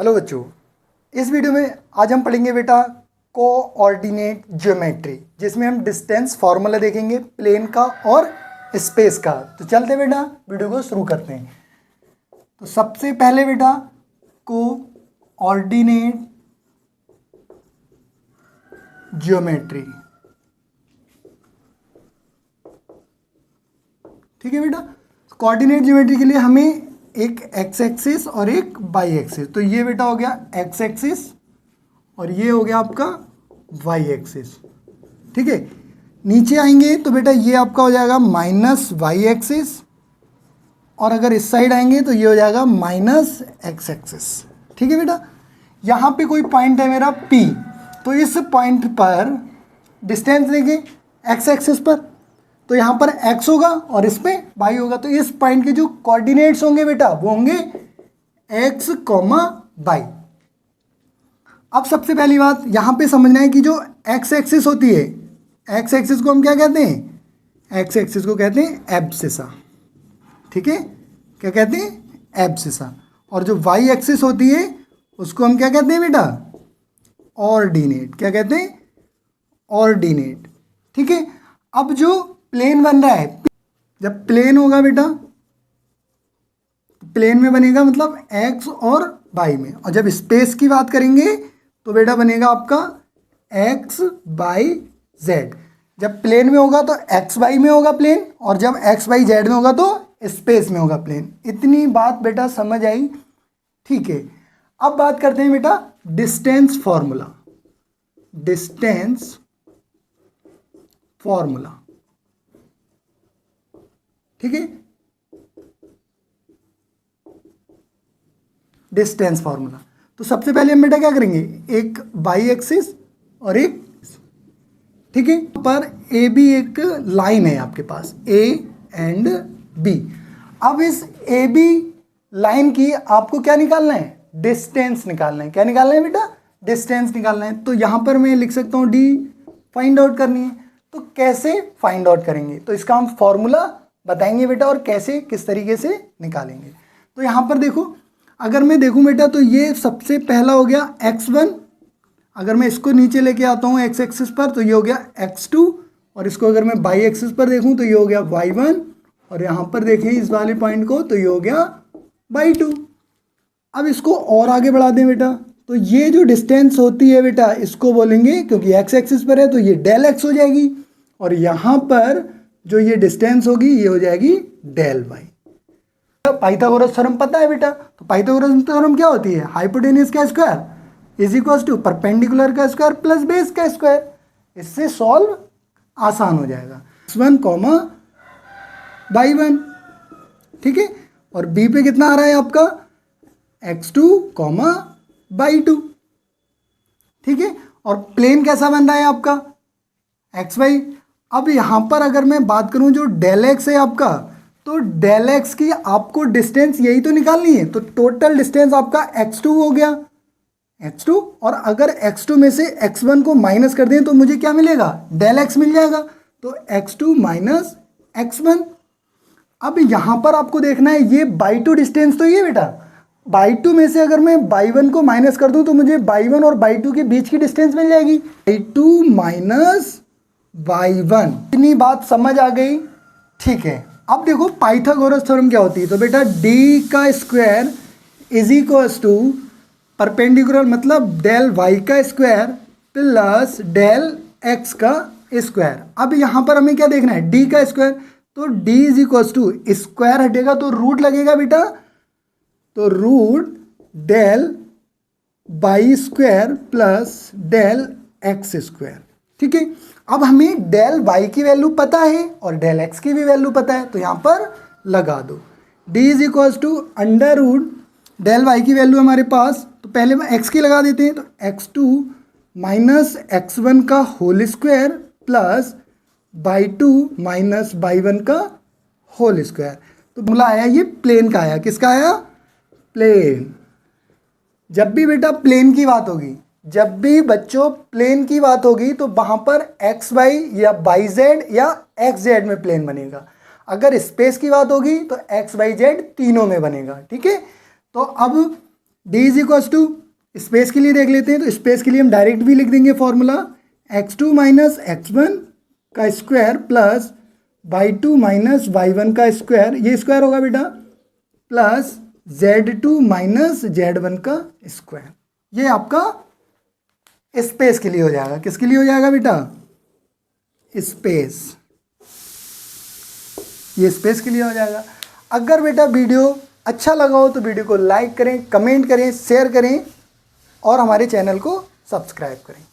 Hello बच्चों, इस video में आज हम पढ़ेंगे बेटा कोऑर्डिनेट ज्योमेट्री, जिसमें हम डिस्टेंस फार्मूला देखेंगे प्लेन का और स्पेस का। तो चलते बेटा वीडियो को शुरू करते हैं। तो सबसे पहले बेटा कोऑर्डिनेट ज्योमेट्री, ठीक है बेटा। कोऑर्डिनेट ज्योमेट्री के लिए हमें एक एक्स एक्सिस और एक वाई एक्सिस, तो ये बेटा हो गया एक्स एक्सिस और ये हो गया आपका वाई एक्सिस, ठीक है। नीचे आएंगे तो बेटा ये आपका हो जाएगा माइनस वाई एक्सिस, और अगर इस साइड आएंगे तो ये हो जाएगा माइनस एक्स एक्सिस, ठीक है बेटा। यहाँ पे कोई पॉइंट है मेरा P, तो इस पॉइंट पर डिस्टेंस देंगे एक्स एक्सिस पर, तो यहाँ पर x होगा और इस पे y होगा। तो इस पॉइंट के जो कोऑर्डिनेट्स होंगे बेटा वो होंगे x, y। अब सबसे पहली बात यहाँ पे समझना है कि जो x एक्सिस होती है, x एक्सिस को हम क्या कहते हैं? x एक्सिस को कहते हैं एब्सिसा, ठीक है। क्या कहते हैं? एब्सिसा। और जो y एक्सिस होती है उसको हम क्या कहते हैं बेटा? ऑर्डिनेट। क्या कहते हैं? ऑर्डिनेट, ठीक है। अब जो प्लेन बन रहा है, जब प्लेन होगा बेटा प्लेन में बनेगा मतलब x और y में, और जब स्पेस की बात करेंगे तो बेटा बनेगा आपका x y z। जब प्लेन में होगा तो x y में होगा प्लेन, और जब x y z में होगा तो स्पेस में होगा प्लेन। इतनी बात बेटा समझ आई, ठीक है। अब बात करते हैं बेटा डिस्टेंस फॉर्मूला। डिस्टेंस फॉर्मूला, ठीक है। डिस्टेंस फार्मूला, तो सबसे पहले हम बेटा क्या करेंगे, एक वाई एक्सिस और एक, ठीक है। पर ए बी एक लाइन है आपके पास, ए एंड बी। अब इस ए बी लाइन की आपको क्या निकालना है? डिस्टेंस निकालना है। क्या निकालना है बेटा? डिस्टेंस निकालना है। तो यहां पर मैं लिख सकता हूं डी, फाइंड आउट करनी है। तो कैसे फाइंड आउट करेंगे? तो इसका हम फॉर्मूला बताएंगे बेटा, और कैसे किस तरीके से निकालेंगे। तो यहाँ पर देखो, अगर मैं देखूँ बेटा तो ये सबसे पहला हो गया x1। अगर मैं इसको नीचे लेके आता हूँ x एक्सिस पर तो ये हो गया x2, और इसको अगर मैं y एक्सिस पर देखूँ तो ये हो गया y1, और यहाँ पर देखें इस वाले पॉइंट को तो ये हो गया y2। अब इसको और आगे बढ़ा दें बेटा, तो ये जो डिस्टेंस होती है बेटा इसको बोलेंगे, क्योंकि x एक्सिस पर है तो ये डेल x हो जाएगी, और यहाँ पर जो ये डिस्टेंस होगी ये हो जाएगी डेल वाई। पाइथागोरस थ्योरम पता है बेटा, तो पाइथागोरस थ्योरम क्या होती है? हाइपोटेन्यूज का square is equal to perpendicular का स्क्वायर प्लस बेस का स्क्वायर। इससे सॉल्व आसान हो जाएगा। x1 y1, ठीक है। और b पे कितना आ रहा है आपका? x2 y2, ठीक है। और प्लेन कैसा बन रहा है आपका? xy। अब यहाँ पर अगर मैं बात करूँ जो डेल एक्स है आपका, तो डेल एक्स की आपको डिस्टेंस यही तो निकालनी है। तो टोटल डिस्टेंस आपका x2 हो गया, x2। और अगर x2 में से x1 को माइनस कर दें तो मुझे क्या मिलेगा? डेल एक्स मिल जाएगा। तो x2 माइनस x1। अब यहाँ पर आपको देखना है ये y2 डिस्टेंस तो ये बेटा, y2 में से अगर मैं y1 को माइनस कर दूँ तो मुझे y1 और y2 के बीच की डिस्टेंस मिल जाएगी, y2 माइनस y1। इतनी बात समझ आ गई, ठीक है। अब देखो पाइथागोरस थ्योरम क्या होती है, तो बेटा d का square is equals to perpendicular मतलब डेल y का स्क्वायर प्लस डेल x का स्क्वायर। अब यहाँ पर हमें क्या देखना है? d का स्क्वायर, तो d is equals to square हटेगा तो रूट लगेगा बेटा, तो root del y square plus del x square, ठीक है। अब हमें डेल y की वैल्यू पता है और डेल x की भी वैल्यू पता है, तो यहाँ पर लगा दो। d is equals to under root del y की वैल्यू हमारे पास, तो पहले में x की लगा देते हैं, तो x2 माइनस x1 का whole square plus y2 minus y1 का होल स्क्वायर। तो बोला आया ये प्लेन का आया। किसका आया? प्लेन। जब भी बेटा प्लेन की बात होगी, जब भी बच्चों प्लेन की बात होगी तो वहां पर एक्स वाई या वाई जेड या एक्स जेड में प्लेन बनेगा। अगर स्पेस की बात होगी तो एक्स वाई जेड तीनों में बनेगा, ठीक है। तो अब D is equals to, space के लिए देख लेते हैं, तो स्पेस के लिए हम डायरेक्ट भी लिख देंगे फॉर्मूला, x2 माइनस x1 का square plus y2 minus y1 का स्क्वायर, ये स्क्वायर होगा बेटा, प्लस z2 माइनस z1 का स्क्वायर। ये आपका स्पेस के लिए हो जाएगा। किसके लिए हो जाएगा बेटा? स्पेस, ये स्पेस के लिए हो जाएगा। अगर बेटा वीडियो अच्छा लगा हो तो वीडियो को लाइक करें, कमेंट करें, शेयर करें और हमारे चैनल को सब्सक्राइब करें।